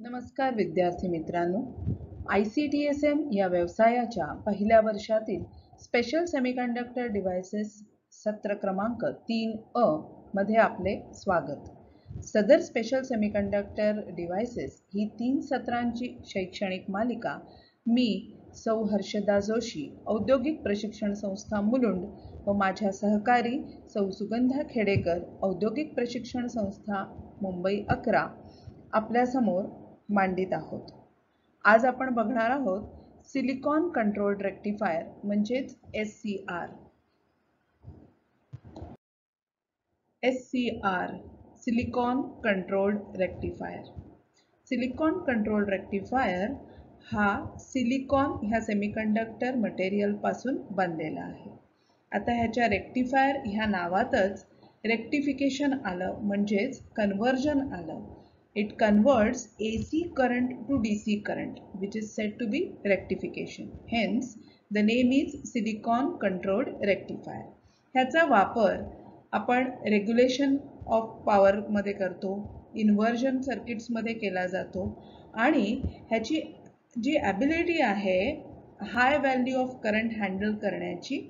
नमस्कार विद्यार्थी मित्रांनो, ICTSM या व्यवसायाच्या पहिल्या वर्षातील स्पेशल सेमीकंडक्टर डिव्हाइसेस सत्र क्रमांक 3A मध्ये आपले स्वागत. सदर स्पेशल सेमीकंडक्टर डिव्हाइसेस ही 3 सत्रांची शैक्षणिक मालिका मी सौ हर्षदा जोशी, औद्योगिक प्रशिक्षण संस्था मुलुंड व माझ्या सहकारी सौ सुगंधा खेडेकर, औद्योगिक प्रशिक्षण संस्था मुंबई 11 आपल्यासमोर मांडित आहोत. आज आपण बघणार आहोत सिलिकॉन कंट्रोल्ड रेक्टिफायर म्हणजेच SCR. SCR silicon controlled rectifier. Silicon controlled rectifier हा सिलिकॉन ह्या सेमीकंडक्टर मटेरियल पासून बनलेला आहे. आता ह्याच्या रेक्टिफायर ह्या नावातच रेक्टिफिकेशन आलं म्हणजेच कन्वर्जन आलं. It converts AC current to DC current, which is said to be rectification. Hence, the name is silicon controlled rectifier. ह्याचा वापर आपण रेग्युलेशन ऑफ पॉवर मध्ये करतो, इन्व्हर्जन सर्किट्स मध्ये केला जातो आणि ह्याची जी ॲबिलिटी आहे high value of current handle करण्याची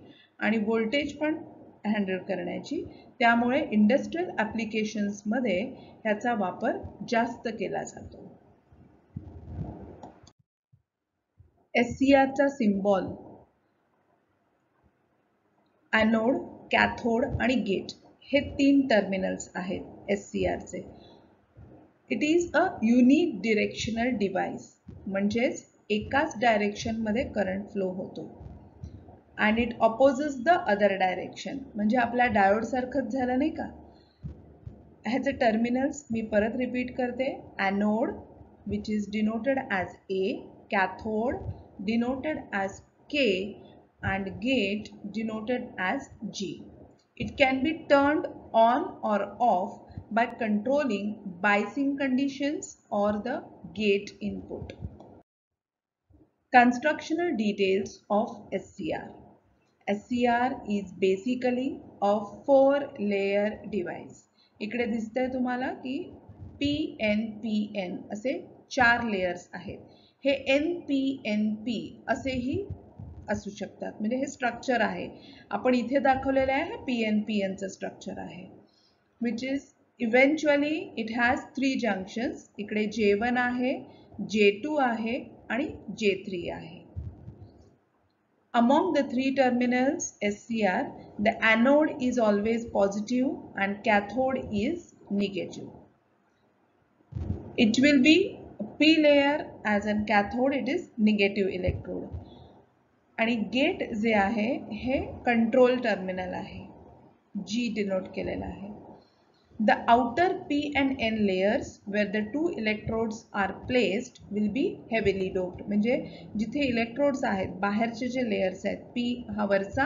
आणि व्होल्टेज पण हँडल करण्याची, त्यामुळे इंडस्ट्रियल ॲप्लिकेशन्स मध्ये ह्याचा वापर जास्त केला जातो. SCR चा सिम्बॉल ॲनोड, कॅथोड आणि गेट हे 3 टर्मिनल्स आहेत SCR चे. It is a unique directional device, म्हणजेच एकाच डायरेक्शन मध्ये करंट फ्लो होतो. and it opposes the other direction, म्हणजे आपल्या डायोड सारखंच झालं नाही का. ह्याचे टर्मिनल्स मी परत रिपीट करते. Anode which is denoted as A, cathode denoted as K and gate denoted as G. It can be turned on or off by controlling biasing conditions or the gate input. Constructional details of SCR. SCR is basically a 4-layer device. इकडे दिसतंय तुम्हाला की PNPN असे 4 layers आहेत. हे NPNP असेही असू शकतात, म्हणजे हे स्ट्रक्चर आहे. आपण इथे दाखवलेले आहे PNPN चं स्ट्रक्चर आहे, which is eventually it has 3 junctions. इकडे J1 आहे, J2 आहे आणि J3 आहे. Among the 3 terminals SCR, the anode is always positive and cathode is negative. It will be P layer, as in cathode it is negative electrode. आणि gate जे आहे हे control terminal आहे, G denote केलेला आहे. The outer P and N layers where the 2 electrodes are placed will be heavily doped. म्हणजे जिथे electrodes आहेत, बाहेरचे जे layers आहेत, P हा वरचा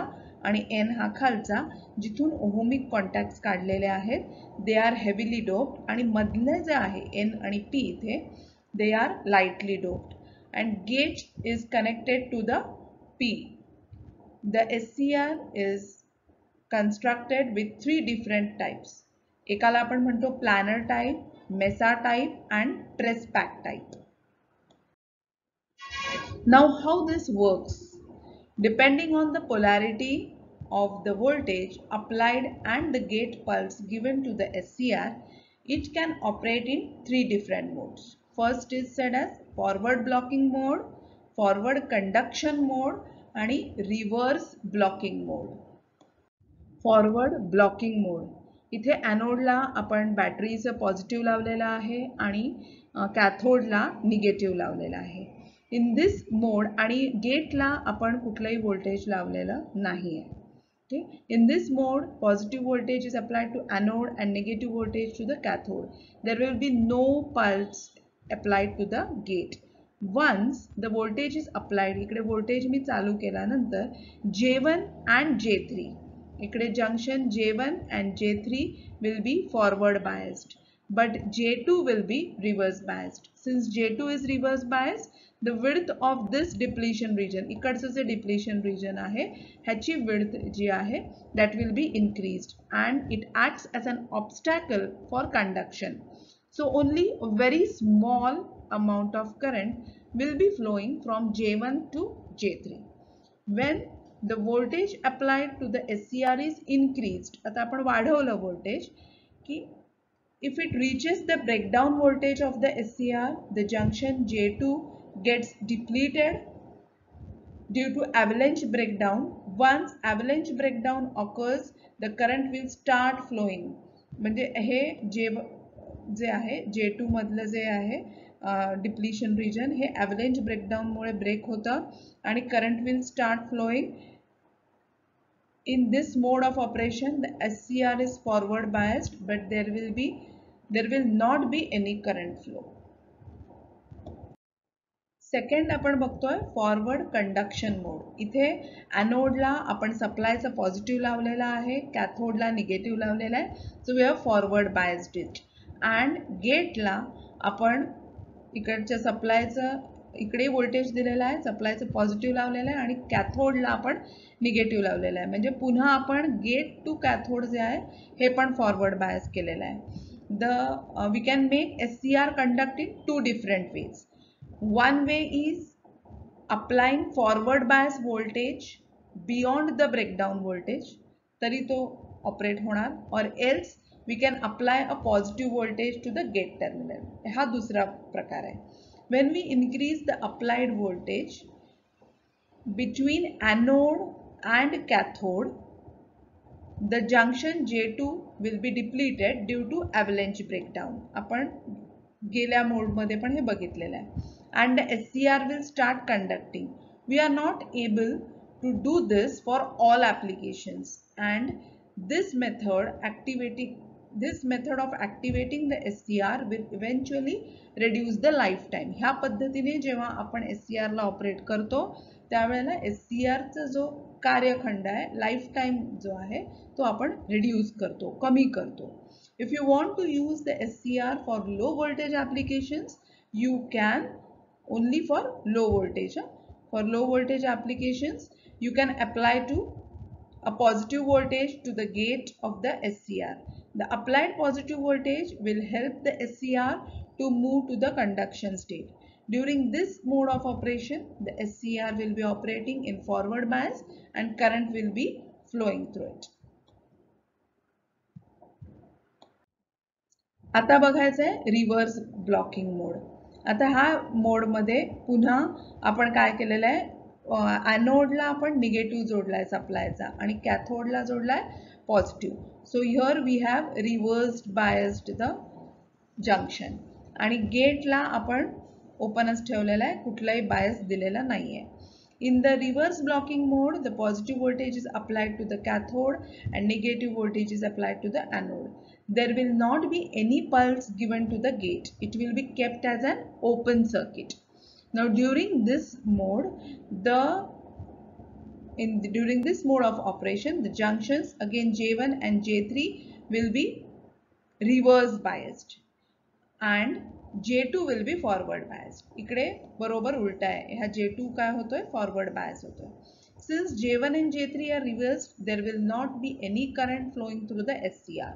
आणि N हा खालचा, जिथून ओहमिक कॉन्टॅक्ट्स काढलेले आहेत, they are heavily doped. आणि मधले जे आहे N आणि P इथे, they are lightly doped. And gate is connected to the P. The SCR is constructed with 3 different types. एकाला आपण म्हणतो planar type, mesa type and press pack type. Now how this works? Depending on the polarity of the voltage applied and the gate pulse given to the SCR, it can operate in 3 different modes. First is said as forward blocking mode, forward conduction mode आणि reverse blocking mode. Forward blocking mode. इथे ॲनोडला आपण बॅटरीचं positive लावलेलं आहे आणि कॅथोडला negative लावलेलं आहे. इन this mode आणि गेटला आपण कुठलंही व्होल्टेज लावलेलं नाही आहे. Okay, in this mode positive voltage is applied to anode and negative voltage to the cathode. There will be no pulse applied to the gate. Once the voltage is applied, इकडे voltage मी चालू केल्यानंतर J1 and J3, इकडे junction J1 and J3 will be forward biased, but J2 will be reverse biased. Since J2 is reverse biased, the width of this depletion region, इकडचं जे depletion region आहे, ह्याची width जी आहे, that will be increased and it acts as an obstacle for conduction. So only a very small amount of current will be flowing from J1 to J3. When the voltage applied to the SCR is increased, आता आपण वाढवलं voltage की if it reaches the breakdown voltage of the SCR, the junction J2 gets depleted due to avalanche breakdown. Once avalanche breakdown occurs, the current will start flowing. म्हणजे हे जे आहे J2 मधलं जे आहे depletion region हे avalanche breakdown मुळे break होतं आणि current will start flowing. In this mode of operation, the SCR is forward biased, but there will not be any current flow. Second आपण बघतोय forward conduction mode. इथे एनोडला आपण सप्लायचा positive लावलेला आहे, कॅथोडला negative लावलेला आहे. So we have forward biased it. And गेटला आपण इकडच्या सप्लायचं इकडे व्होल्टेज दिलेला आहे, सप्लायचं पॉझिटिव्ह लावलेलं आहे आणि कॅथोडला आपण निगेटिव्ह लावलेलं आहे. म्हणजे पुन्हा आपण गेट टू कॅथोड जे आहे हे पण फॉरवर्ड बायस केलेलं आहे. We can make SCR conduct in 2 different ways. One way is applying forward bias voltage beyond the breakdown voltage, तरी तो ऑपरेट होणार, or else we can apply a positive voltage to the gate terminal. हा दुसरा प्रकार आहे. When we increase the applied voltage between anode and cathode, the junction J2 will be depleted due to avalanche breakdown. आपण गेल्या mode मध्ये पण हे बघितलेलं आहे. And the SCR will start conducting. We are not able to do this for all applications, and this method of activating the SCR will eventually reduce the lifetime. ह्या पद्धतीने जेव्हा आपण SCR ला ऑपरेट करतो त्यावेळेला SCR चा जो कार्यखंड आहे, life time जो आहे तो आपण रिड्यूस करतो, कमी करतो. If you want to use the SCR for low voltage applications, you can only for low voltage. For low voltage applications, you can apply to a positive voltage to the gate of the SCR. The applied positive voltage will help the SCR to move to the conduction state. During this mode of operation, the SCR will be operating in forward bias and current will be flowing through it. आता बघायचं आहे reverse blocking mode. आता ह्या mode मध्ये पुन्हा आपण काय केलेलं आहे, एनोडला आपण निगेटिव्ह जोडलाय सप्लायचा आणि कॅथोडला जोडलाय positive. So here we have reversed biased the junction आणि गेटला आपण ओपनच ठेवलेला आहे, कुठलाही बायस दिलेला नाहीये. In the reverse blocking mode, the positive voltage is applied to the cathode and negative voltage is applied to the anode. There will not be any pulse given to the gate. It will be kept as an open circuit. Now during this mode, during this mode of operation, the junctions again J1 and J3 will be reverse biased and J2 will be forward biased. इकडे बरोबर उलटा आहे, ह्या J2 काय होतोय, forward bias होतोय. Since J1 and J3 are reversed, there will not be any current flowing through the SCR.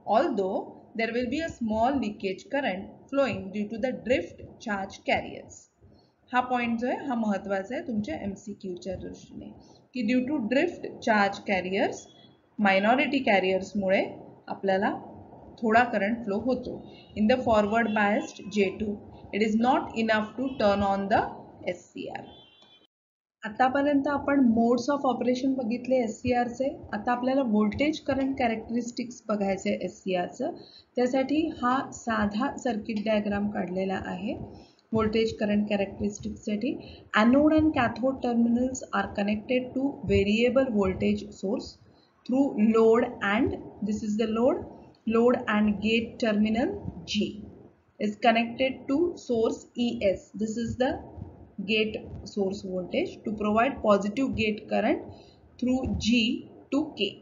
Although there will be a small leakage current flowing due to the drift charge carriers. हा point जो आहे हा महत्वाचा आहे तुमच्या MCQ च्या दृष्टीने की due to drift charge carriers, minority carriers मुळे आपल्याला थोडा करंट फ्लो होतो. In the forward biased J2, it is not enough to turn on the SCR. आतापर्यंत आपण मोड्स ऑफ ऑपरेशन बघितले SCR चे. आता आपल्याला व्होल्टेज करंट कॅरेक्टरिस्टिक्स बघायचे SCR चं. त्यासाठी हा साधा सर्किट डायग्राम काढलेला आहे. Voltage current characteristics साठी anode and cathode terminals are connected to variable voltage source through load, and this is the load and gate terminal G is connected to source ES. This is the gate source voltage to provide positive gate current through G to K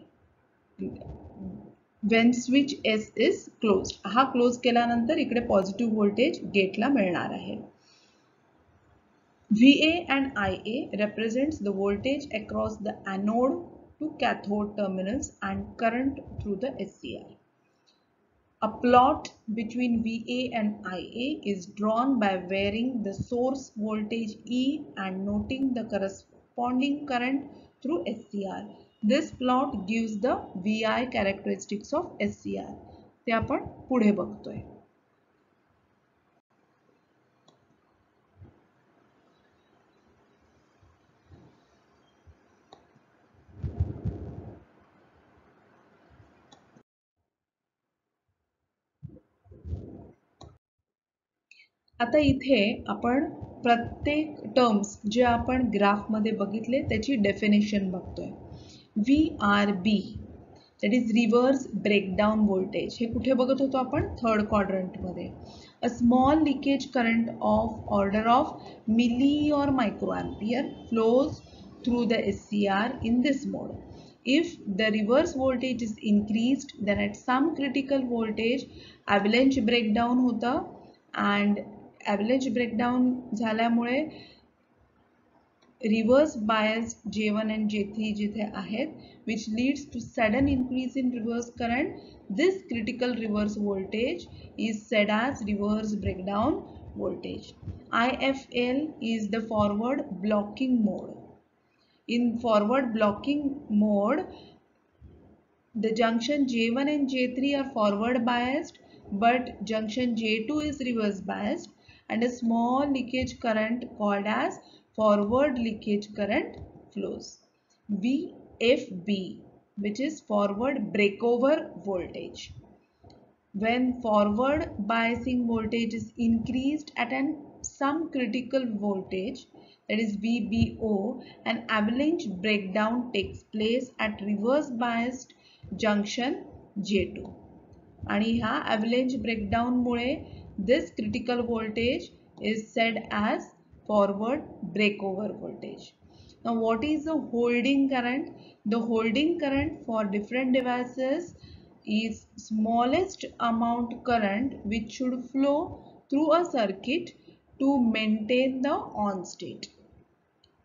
when switch S is closed. हा close केल्यानंतर इकडे positive voltage गेटला मिळणार आहे. VA and IA represents the voltage across the anode to cathode terminals and current through the SCR. A plot between VA and IA is drawn by varying the source voltage E and noting the corresponding current through SCR. This plot gives the VI characteristics of SCR. ते आपण पुढे बघतोय. आता इथे आपण प्रत्येक terms जे आपण ग्राफमध्ये बघितले त्याची डेफिनेशन बघतोय. VRB that is reverse breakdown voltage. हे कुठे बघत होतो आपण? थर्ड क्वाड्रंटमध्ये. A small leakage current of order of milli or microampere flows through the SCR in this mode. If the reverse voltage is increased, then at some critical voltage avalanche breakdown होतं and avalanche breakdown झाल्यामुळे reverse biased J1 and J3 जिथे आहेत, which leads to sudden increase in reverse current. This critical reverse voltage is said as reverse breakdown voltage. IFL is the forward blocking mode. In forward blocking mode, the junction J1 and J3 are forward biased, but junction J2 is reverse biased, and a small leakage current called as forward leakage current flows. VFB, which is forward breakover voltage. When forward biasing voltage is increased at some critical voltage, that is VBO, an avalanche breakdown takes place at reverse biased junction J2. आणि ह्या avalanche breakdown Mule this critical voltage is said as forward breakover voltage. Now what is the holding current? The holding current for different devices is smallest amount current which should flow through a circuit to maintain the on state.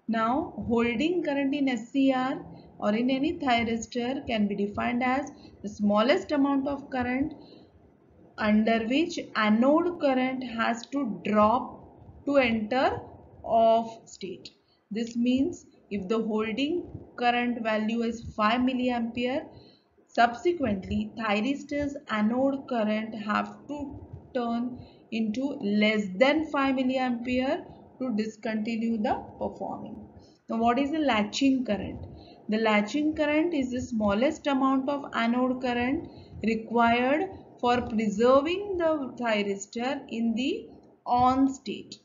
Now holding current in SCR or in any thyristor can be defined as the smallest amount of current under which anode current has to drop to enter off state. This means if the holding current value is 5 milliampere, subsequently thyristor's anode current have to turn into less than 5 milliampere to discontinue the performing. Now what is the latching current? The latching current is the smallest amount of anode current required for preserving the thyristor in the on state.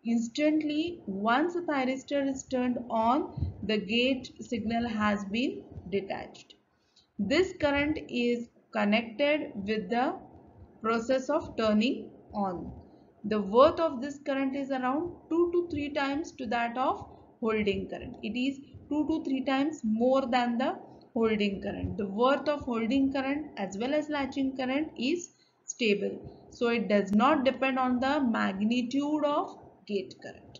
Instantly, once the thyristor is turned on, the gate signal has been detached. This current is connected with the process of turning on. The worth of this current is around 2 to 3 times to that of holding current. It is 2 to 3 times more than the holding current. The worth of holding current as well as latching current is stable. So it does not depend on the magnitude of gate current.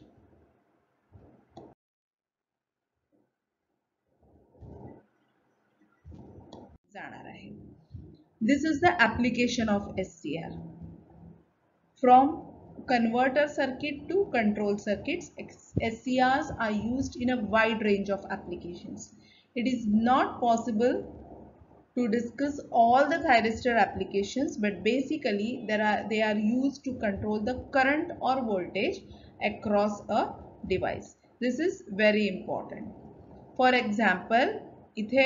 This is the application of SCR. From converter circuit to control circuits, SCRs are used in a wide range of applications. It is not possible to discuss all the thyristor applications, but basically they are used to control the current or voltage across a device. This is very important. For example, इथे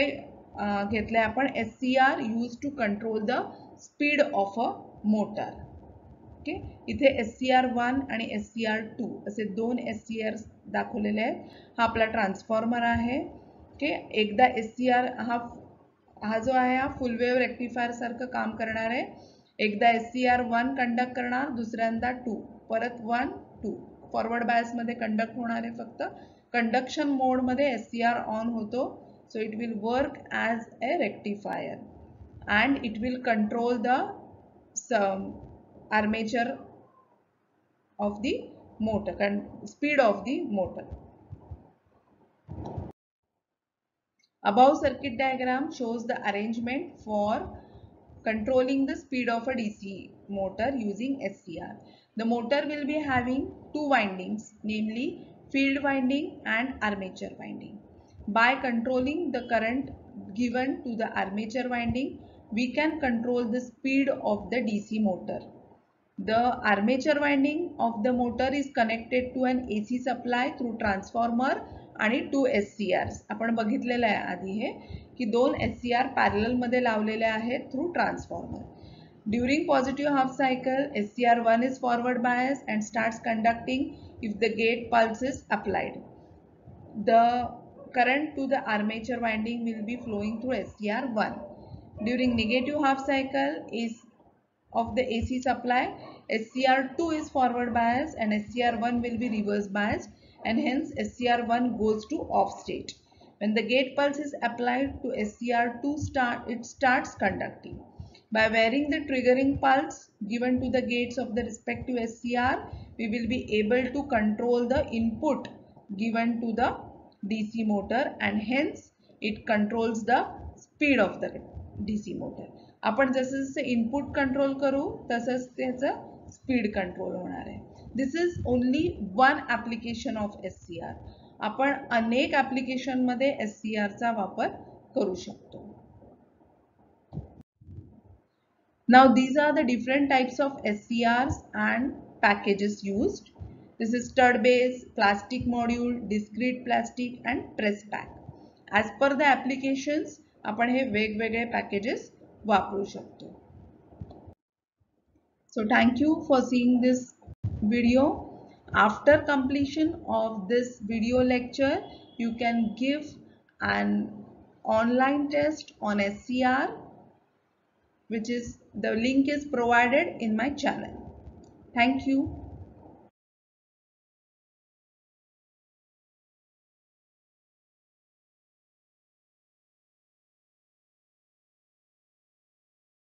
घेतले आपण SCR used to control the speed of a motor. Okay, इथे SCR1 आणि SCR2 असे दोन SCR दाखवलेले आहेत. हा आपला ट्रान्सफॉर्मर आहे. ओके, एकदा SCR हा जो आहे हा फुल वेव्ह रेक्टिफायर सारखं काम करणार आहे. एकदा SCR1 कंडक्ट करणार, दुसऱ्यांदा 2, परत 1 2. फॉरवर्ड बायस मध्ये कंडक्ट होणार आहे. फक्त कंडक्शन मोड मध्ये SCR ऑन होतो. So it will work as a rectifier and it will control the armature of the motor and speed of the motor. Above circuit diagram shows the arrangement for controlling the speed of a DC motor using SCR. The motor will be having two windings, namely field winding and armature winding. By controlling the current given to the armature winding, we can control the speed of the DC motor. The armature winding of the motor is connected to an AC supply through transformer आणि 2 SCRs. आपण बघितलेलं आहे आधी हे की 2 SCR parallel मध्ये लावलेले आहेत through transformer. During positive half cycle, SCR1 is forward bias and starts conducting if the gate pulse is applied. The current to the armature winding will be flowing through SCR1. During negative half cycle is of the AC supply, SCR2 is forward bias and SCR1 will be reverse biased, and hence SCR1 goes to off state. When the gate pulse is applied to SCR2, it starts conducting. By varying the triggering pulse given to the gates of the respective SCR, we will be able to control the input given to the DC motor and hence it controls the speed of the DC motor. आपण जसे जसे input control करू तसंच त्याचं speed control होणार आहे. This is only one application of SCR. आपण अनेक ॲप्लिकेशन मध्ये SCR चा वापर करू शकतो. Now these are the different types of SCRs and packages used. This is stud base, plastic module, discrete plastic and press pack. As per the applications आपण हे वेगवेगळे packages वापरू शकतो. So thank you for seeing this video. After completion of this video lecture, you can give an online test on SCR, which is the link is provided in my channel. Thank you.